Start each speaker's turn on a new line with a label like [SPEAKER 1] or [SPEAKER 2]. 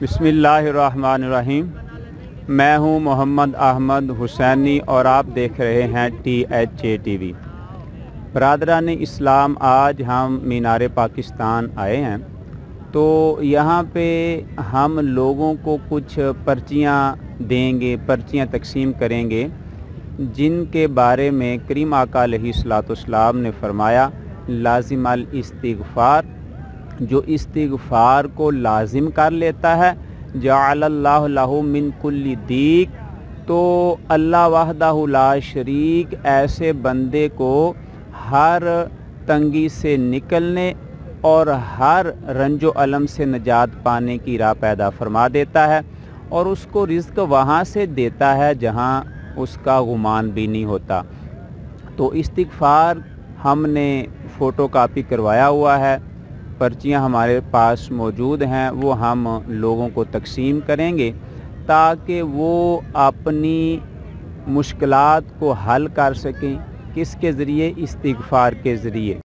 [SPEAKER 1] बिस्मिल्लाहिर्रहमानिर्रहीम। मैं हूं मोहम्मद अहमद हुसैनी और आप देख रहे हैं THA TV। बरादरान इस्लाम, आज हम मीनार पाकिस्तान आए हैं, तो यहाँ पे हम लोगों को कुछ पर्चियाँ देंगे, पर्चियाँ तकसीम करेंगे, जिनके बारे में करीम आका अलैहिस्सलाम ने फरमाया लाजिम अल इस्तिग़फ़ार, जो इस्तिग़फ़ार को लाजिम कर लेता है, जअलल्लाहु लहू मिन कुल्ली दीक, तो अल्लाह वहदहु ला शरीक ऐसे बंदे को हर तंगी से निकलने और हर रंजो अलम से निजात पाने की राह पैदा फरमा देता है, और उसको रिज़्क़ वहाँ से देता है जहाँ उसका गुमान भी नहीं होता। तो इस्तिग़फ़ार हमने फ़ोटो कापी करवाया हुआ है, पर्चियाँ हमारे पास मौजूद हैं, वो हम लोगों को तकसीम करेंगे ताकि वो अपनी मुश्किलात को हल कर सकें। किसके ज़रिए? इस्तिग़फ़ार के ज़रिए।